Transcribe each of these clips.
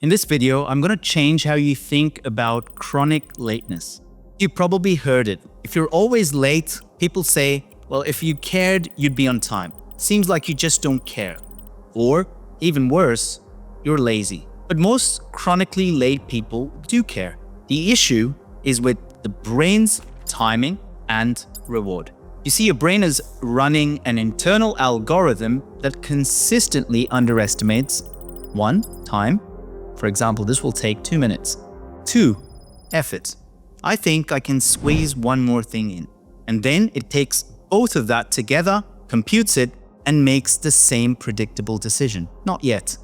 In this video, I'm going to change how you think about chronic lateness. You probably heard it. If you're always late, people say, well, if you cared, you'd be on time. Seems like you just don't care. Or, even worse, you're lazy. But most chronically late people do care. The issue is with the brain's timing and reward. You see, your brain is running an internal algorithm that consistently underestimates 1. Time. For example, this will take 2 minutes. 2. Effort. I think I can squeeze one more thing in. And then it takes both of that together, computes it, and makes the same predictable decision. Not yet.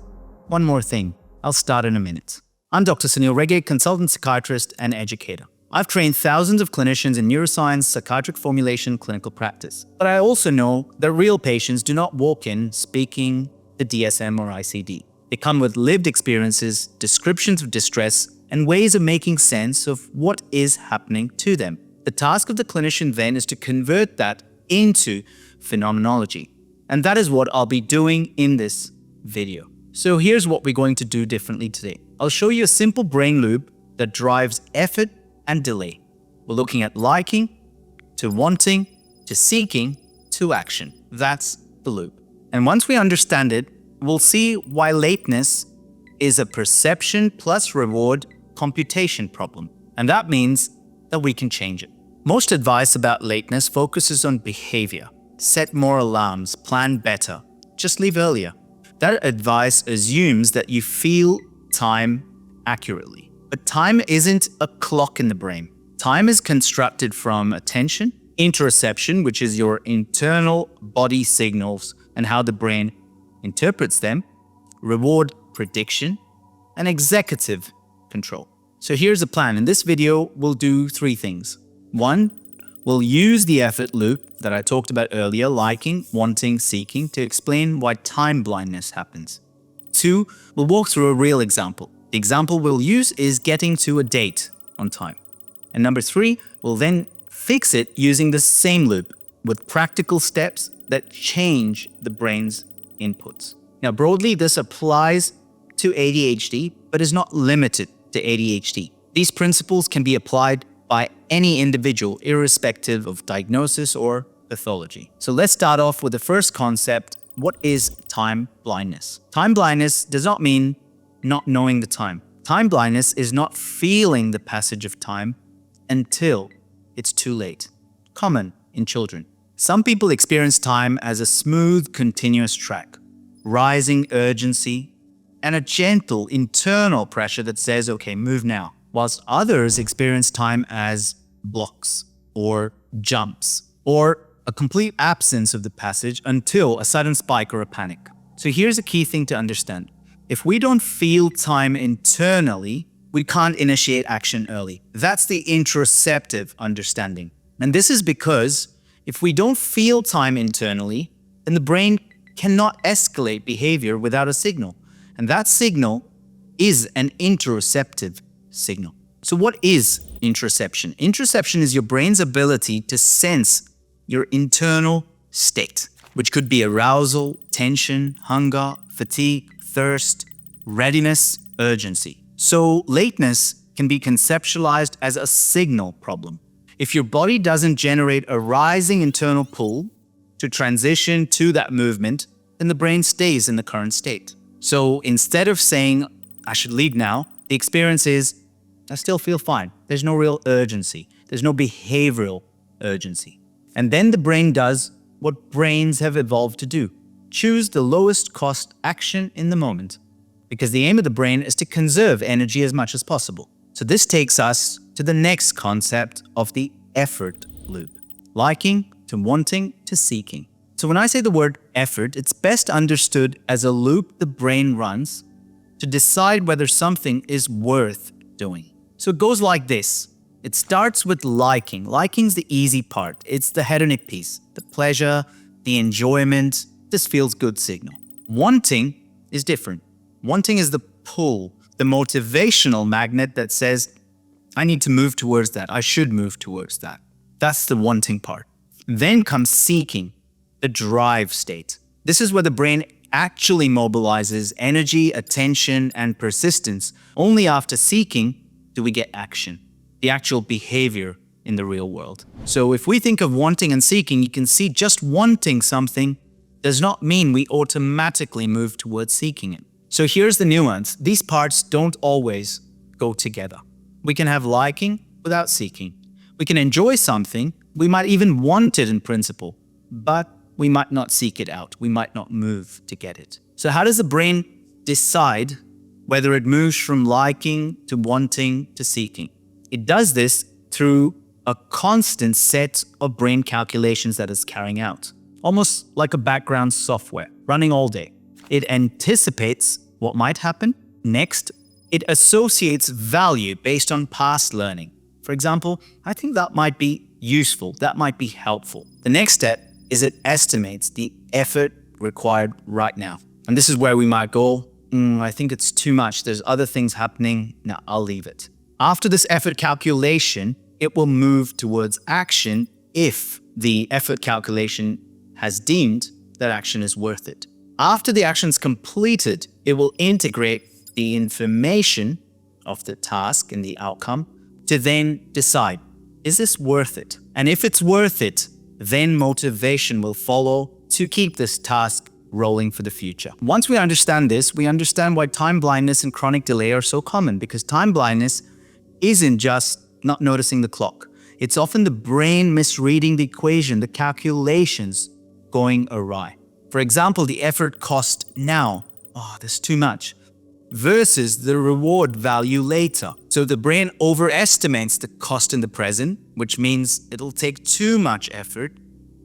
One more thing. I'll start in a minute. I'm Dr. Sanil Rege, consultant psychiatrist and educator. I've trained thousands of clinicians in neuroscience, psychiatric formulation, clinical practice. But I also know that real patients do not walk in speaking the DSM or ICD. They come with lived experiences, descriptions of distress, and ways of making sense of what is happening to them. The task of the clinician then is to convert that into phenomenology. And that is what I'll be doing in this video. So here's what we're going to do differently today. I'll show you a simple brain loop that drives effort and delay. We're looking at liking, to wanting, to seeking, to action. That's the loop. And once we understand it, we'll see why lateness is a perception plus reward computation problem. And that means that we can change it. Most advice about lateness focuses on behavior. Set more alarms, plan better, just leave earlier. That advice assumes that you feel time accurately. But time isn't a clock in the brain. Time is constructed from attention, interoception, which is your internal body signals and how the brain interprets them, reward prediction, and executive control. So here's the plan. In this video, we'll do 3 things. 1, we'll use the effort loop that I talked about earlier, liking, wanting, seeking, to explain why time blindness happens. 2, we'll walk through a real example. The example we'll use is getting to a date on time. And number 3, we'll then fix it using the same loop with practical steps that change the brain's inputs. Now, broadly, this applies to ADHD, but is not limited to ADHD. These principles can be applied by any individual, irrespective of diagnosis or pathology. So let's start off with the first concept. What is time blindness? Time blindness does not mean not knowing the time. Time blindness is not feeling the passage of time until it's too late. Common in children. Some people experience time as a smooth, continuous track, rising urgency, and a gentle internal pressure that says, okay, move now. Whilst others experience time as blocks or jumps or a complete absence of the passage until a sudden spike or a panic. So here's a key thing to understand. If we don't feel time internally, we can't initiate action early. That's the interoceptive understanding. And this is because if we don't feel time internally, then the brain cannot escalate behavior without a signal. And that signal is an interoceptive signal. So what is interoception? Interoception is your brain's ability to sense your internal state, which could be arousal, tension, hunger, fatigue, thirst, readiness, urgency. So lateness can be conceptualized as a signal problem. If your body doesn't generate a rising internal pull to transition to that movement, then the brain stays in the current state. So instead of saying, I should leave now, the experience is, I still feel fine. There's no real urgency. There's no behavioral urgency. And then the brain does what brains have evolved to do. Choose the lowest cost action in the moment. Because the aim of the brain is to conserve energy as much as possible. So this takes us to the next concept of the effort loop. Liking, to wanting, to seeking. So when I say the word effort, it's best understood as a loop the brain runs to decide whether something is worth doing. So it goes like this. It starts with liking. Liking's the easy part. It's the hedonic piece, the pleasure, the enjoyment. This feels good signal. Wanting is different. Wanting is the pull, the motivational magnet that says, I need to move towards that. I should move towards that. That's the wanting part. Then comes seeking, the drive state. This is where the brain actually mobilizes energy, attention, and persistence. Only after seeking do we get action, the actual behavior in the real world. So if we think of wanting and seeking, you can see just wanting something does not mean we automatically move towards seeking it. So here's the nuance. These parts don't always go together. We can have liking without seeking. We can enjoy something, we might even want it in principle, but we might not seek it out. We might not move to get it. So how does the brain decide whether it moves from liking to wanting to seeking? It does this through a constant set of brain calculations that it's carrying out, almost like a background software running all day. It anticipates what might happen next. It associates value based on past learning. For example, I think that might be useful, that might be helpful. The next step is it estimates the effort required right now. And this is where we might go, I think it's too much, there's other things happening, no, I'll leave it. After this effort calculation, it will move towards action if the effort calculation has deemed that action is worth it. After the action is completed, it will integrate the information of the task and the outcome to then decide, is this worth it? And if it's worth it, then motivation will follow to keep this task rolling for the future. Once we understand this, we understand why time blindness and chronic delay are so common, because time blindness isn't just not noticing the clock. It's often the brain misreading the equation, the calculations going awry. For example, the effort cost now, there's too much, versus the reward value later. So the brain overestimates the cost in the present, which means it'll take too much effort,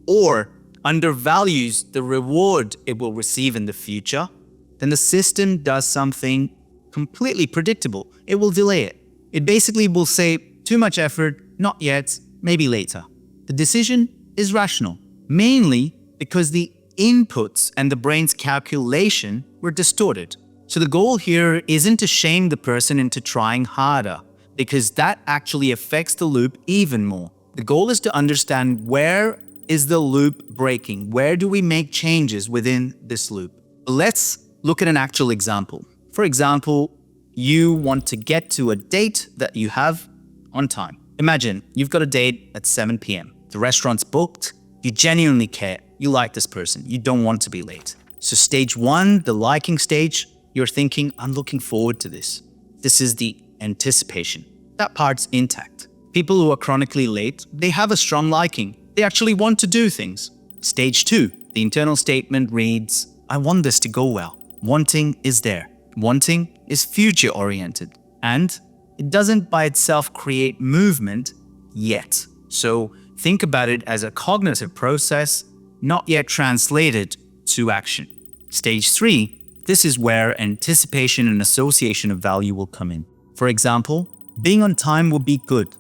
or undervalues the reward it will receive in the future. Then the system does something completely predictable. It will delay it. It basically will say, too much effort, not yet, maybe later. The decision is rational, mainly because the inputs and the brain's calculation were distorted. So the goal here isn't to shame the person into trying harder, because that actually affects the loop even more. The goal is to understand, where is the loop breaking? Where do we make changes within this loop? Let's look at an actual example. For example, you want to get to a date that you have on time. Imagine you've got a date at 7 p.m. The restaurant's booked. You genuinely care. You like this person. You don't want to be late. So stage one, the liking stage, you're thinking, I'm looking forward to this. This is the anticipation. That part's intact. People who are chronically late, they have a strong liking. They actually want to do things. Stage two, the internal statement reads, I want this to go well. Wanting is there. Wanting is future-oriented. And it doesn't by itself create movement yet. So think about it as a cognitive process, not yet translated to action. Stage three, this is where anticipation and association of value will come in. For example, being on time will be good,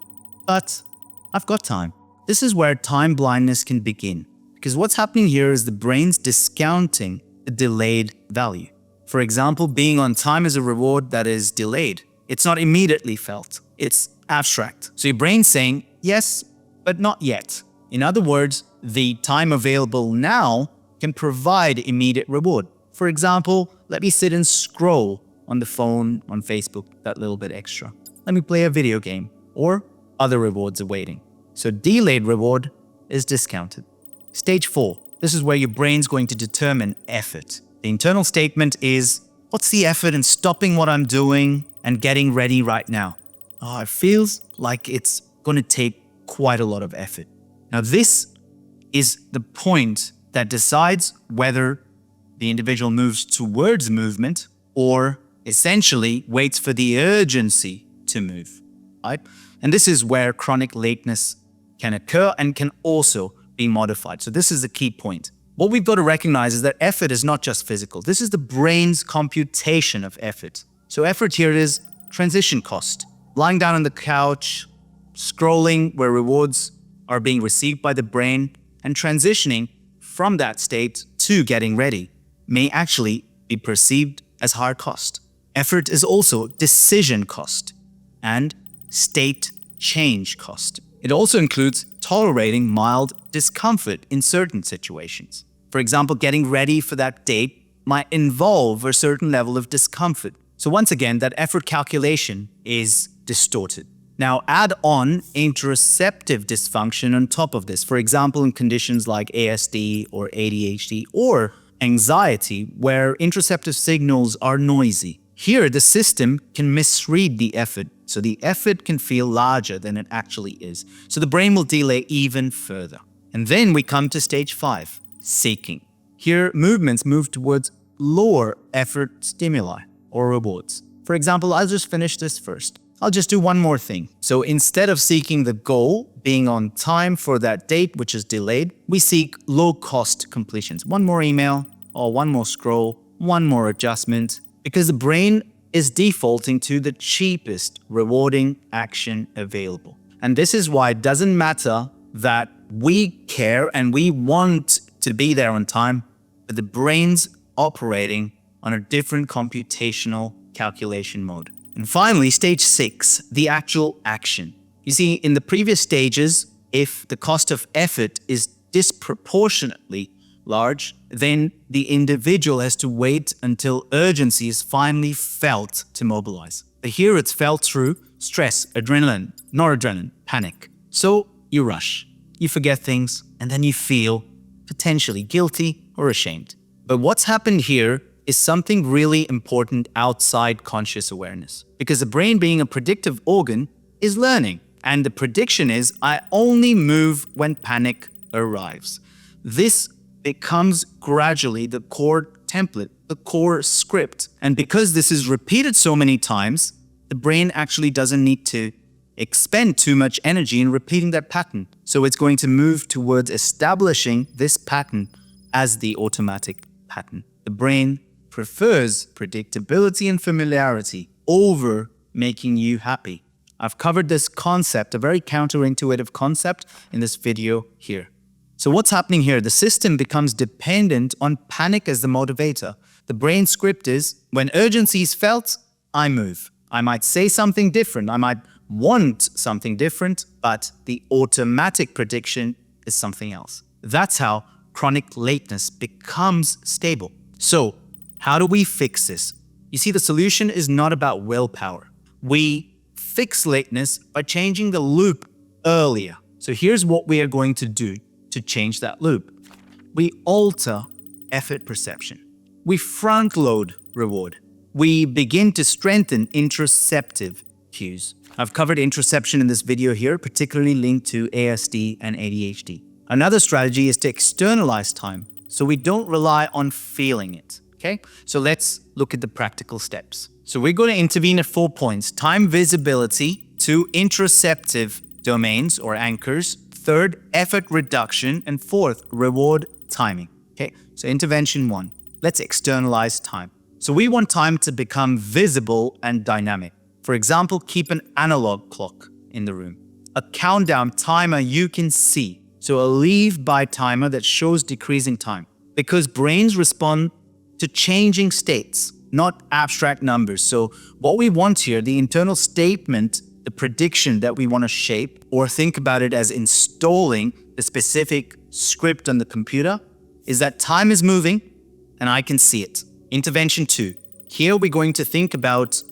but I've got time. This is where time blindness can begin, because what's happening here is the brain's discounting the delayed value. For example, being on time is a reward that is delayed. It's not immediately felt. It's abstract. So your brain's saying, yes, but not yet. In other words, the time available now can provide immediate reward. For example, let me sit and scroll on the phone, on Facebook, that little bit extra. Let me play a video game, or other rewards awaiting. So delayed reward is discounted. Stage four, this is where your brain's going to determine effort. The internal statement is, what's the effort in stopping what I'm doing and getting ready right now? It feels like it's going to take quite a lot of effort. Now this is the point that decides whether the individual moves towards movement or essentially waits for the urgency to move, right? And this is where chronic lateness can occur and can also be modified. So this is the key point. What we've got to recognize is that effort is not just physical. This is the brain's computation of effort. So effort here is transition cost. Lying down on the couch, scrolling where rewards are being received by the brain, and transitioning from that state to getting ready may actually be perceived as higher cost. Effort is also decision cost and state change cost. It also includes tolerating mild discomfort in certain situations. For example, getting ready for that date might involve a certain level of discomfort. So once again, that effort calculation is distorted. Now add on interoceptive dysfunction on top of this. For example, in conditions like ASD or ADHD or anxiety, where interoceptive signals are noisy. Here, the system can misread the effort, so the effort can feel larger than it actually is. So the brain will delay even further. And then we come to stage 5, seeking. Here, movements move towards lower effort stimuli or rewards. For example, I'll just finish this first. I'll just do one more thing. So instead of seeking the goal, being on time for that date, which is delayed, we seek low-cost completions. One more email, or one more scroll, one more adjustment, because the brain is defaulting to the cheapest rewarding action available. And this is why it doesn't matter that we care and we want to be there on time, but the brain's operating on a different computational calculation mode. And finally, stage 6, the actual action. You see, in the previous stages, if the cost of effort is disproportionately large, then the individual has to wait until urgency is finally felt to mobilize. But here it's felt through stress, adrenaline, noradrenaline, panic. So you rush, you forget things, and then you feel potentially guilty or ashamed. But what's happened here is something really important outside conscious awareness. Because the brain, being a predictive organ, is learning. And the prediction is, I only move when panic arrives. This becomes gradually the core template, the core script. And because this is repeated so many times, the brain actually doesn't need to expend too much energy in repeating that pattern. So it's going to move towards establishing this pattern as the automatic pattern. The brain prefers predictability and familiarity over making you happy. I've covered this concept, a very counterintuitive concept, in this video here. So what's happening here? The system becomes dependent on panic as the motivator. The brain script is, when urgency is felt, I move. I might say something different. I might want something different, but the automatic prediction is something else. That's how chronic lateness becomes stable. So, how do we fix this? You see, the solution is not about willpower. We fix lateness by changing the loop earlier. So here's what we are going to do to change that loop. We alter effort perception. We front load reward. We begin to strengthen interoceptive cues. I've covered interoception in this video here, particularly linked to ASD and ADHD. Another strategy is to externalize time, so we don't rely on feeling it. Okay, so let's look at the practical steps. So we're going to intervene at 4 points: time visibility, 2 interoceptive domains or anchors, 3rd, effort reduction, and 4th, reward timing. Okay, so intervention 1, let's externalize time. So we want time to become visible and dynamic. For example, keep an analog clock in the room, a countdown timer you can see. So a leave by timer that shows decreasing time, because brains respond to changing states, not abstract numbers. So what we want here, the internal statement, the prediction that we want to shape, or think about it as installing the specific script on the computer, is that time is moving and I can see it. Intervention 2. Here we're going to think about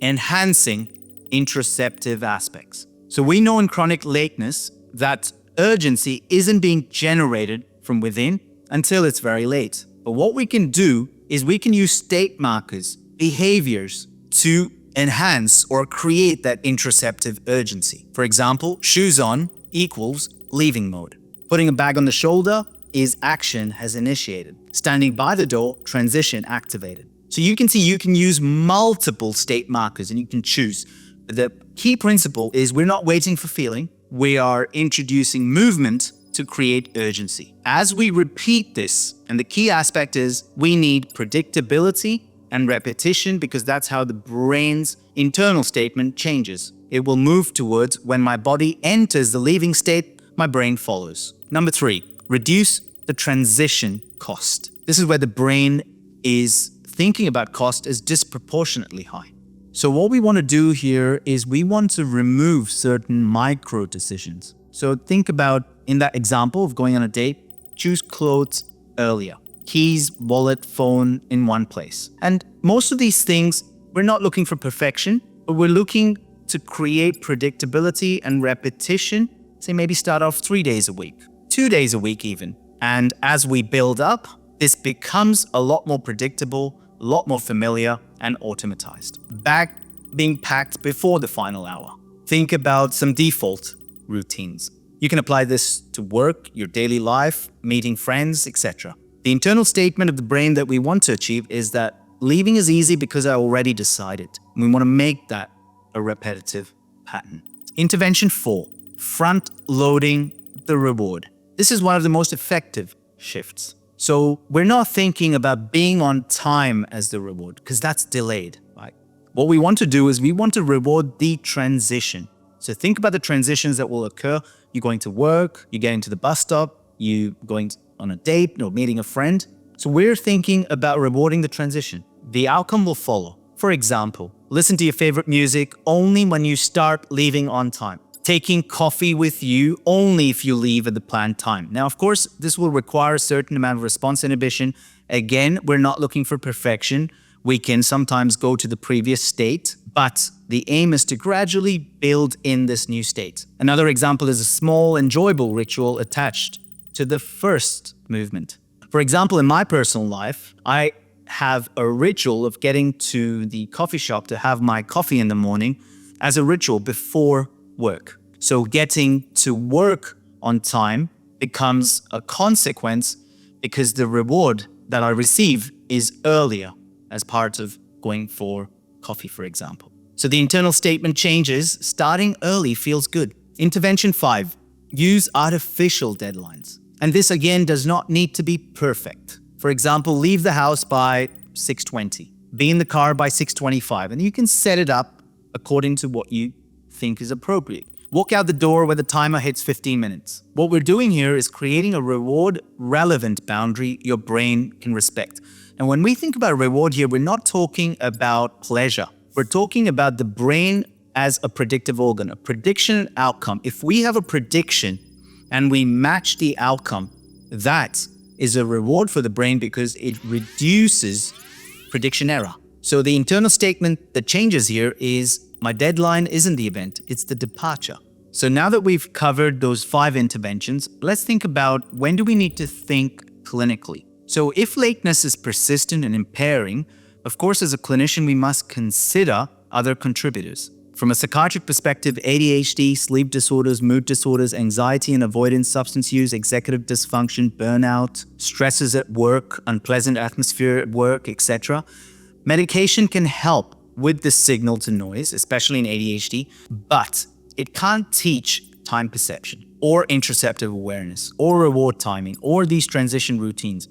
enhancing interoceptive aspects. So we know in chronic lateness that urgency isn't being generated from within until it's very late. But what we can do is we can use state markers, behaviors, to enhance or create that interoceptive urgency. For example, shoes on equals leaving mode. Putting a bag on the shoulder is action has initiated. Standing by the door, transition activated. So you can see you can use multiple state markers and you can choose. The key principle is we're not waiting for feeling. We are introducing movement to create urgency. As we repeat this, and the key aspect is we need predictability and repetition, because that's how the brain's internal statement changes. It will move towards when my body enters the leaving state, my brain follows. Number 3, reduce the transition cost. This is where the brain is thinking about cost as disproportionately high. So what we want to do here is we want to remove certain micro decisions. So think about, in that example of going on a date, choose clothes earlier. keys, wallet, phone in one place. And most of these things, we're not looking for perfection, but we're looking to create predictability and repetition. Say maybe start off 3 days a week, 2 days a week even. And as we build up, this becomes a lot more predictable, a lot more familiar and automatized. Bag being packed before the final hour. Think about some default routines. You can apply this to work, your daily life, meeting friends, etc. The internal statement of the brain that we want to achieve is that leaving is easy because I already decided. We want to make that a repetitive pattern. Intervention 4, front-loading the reward. This is one of the most effective shifts. So we're not thinking about being on time as the reward because that's delayed, right? What we want to do is we want to reward the transition. So think about the transitions that will occur. You're going to work, you're getting to the bus stop, you're going on a date or meeting a friend. So we're thinking about rewarding the transition. The outcome will follow. For example, listen to your favorite music only when you start leaving on time. Taking coffee with you only if you leave at the planned time. Now, of course, this will require a certain amount of response inhibition. Again, we're not looking for perfection. We can sometimes go to the previous state, but the aim is to gradually build in this new state. Another example is a small, enjoyable ritual attached to the first movement. For example, in my personal life, I have a ritual of getting to the coffee shop to have my coffee in the morning as a ritual before work. So getting to work on time becomes a consequence because the reward that I receive is earlier as part of going for coffee, for example. So the internal statement changes. Starting early feels good. Intervention 5, use artificial deadlines. And this again does not need to be perfect. For example, leave the house by 6:20, be in the car by 6:25, and you can set it up according to what you think is appropriate. Walk out the door when the timer hits 15 minutes. What we're doing here is creating a reward-relevant boundary your brain can respect. And when we think about reward here, we're not talking about pleasure. We're talking about the brain as a predictive organ, a prediction outcome. If we have a prediction and we match the outcome, that is a reward for the brain because it reduces prediction error. So the internal statement that changes here is my deadline isn't the event, it's the departure. So now that we've covered those 5 interventions, let's think about when do we need to think clinically. So if lateness is persistent and impairing, of course, as a clinician, we must consider other contributors. From a psychiatric perspective, ADHD, sleep disorders, mood disorders, anxiety and avoidance, substance use, executive dysfunction, burnout, stresses at work, unpleasant atmosphere at work, etc. Medication can help with the signal to noise, especially in ADHD, but it can't teach time perception or interoceptive awareness or reward timing or these transition routines.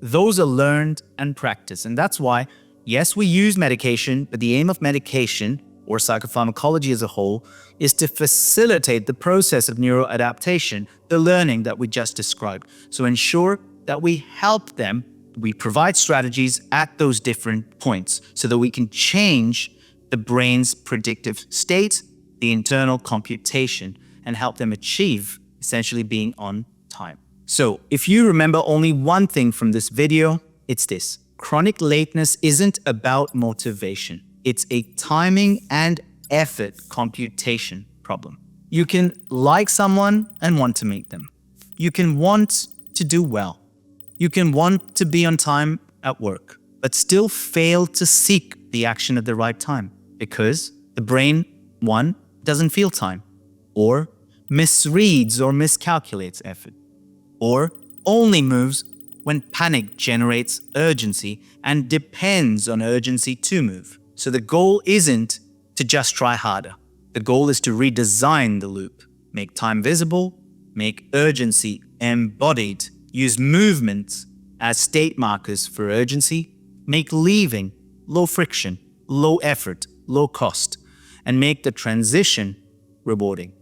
Those are learned and practiced. And that's why, yes, we use medication, but the aim of medication or psychopharmacology as a whole is to facilitate the process of neuroadaptation, the learning that we just described. So ensure that we help them, we provide strategies at those different points so that we can change the brain's predictive state, the internal computation, and help them achieve essentially being on time. So if you remember only one thing from this video, it's this. Chronic lateness isn't about motivation. It's a timing and effort computation problem. You can like someone and want to meet them. You can want to do well. You can want to be on time at work, but still fail to seek the action at the right time because the brain, 1, doesn't feel time, or misreads or miscalculates effort, or only moves when panic generates urgency and depends on urgency to move. So the goal isn't to just try harder. The goal is to redesign the loop, make time visible, make urgency embodied, use movements as state markers for urgency, make leaving low friction, low effort, low cost, and make the transition rewarding,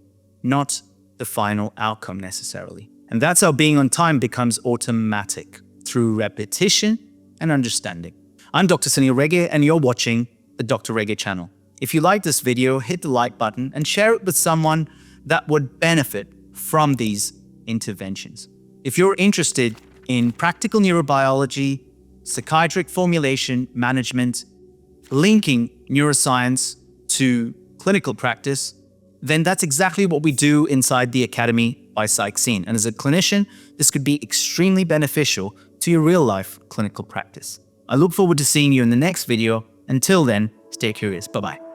not the final outcome necessarily. And that's how being on time becomes automatic through repetition and understanding. I'm Dr. Sanil Rege, and you're watching the Dr. Rege channel. If you like this video, hit the like button and share it with someone that would benefit from these interventions. If you're interested in practical neurobiology, psychiatric formulation management, linking neuroscience to clinical practice, then that's exactly what we do inside the Academy by PsychScene. And as a clinician, this could be extremely beneficial to your real-life clinical practice. I look forward to seeing you in the next video. Until then, stay curious. Bye-bye.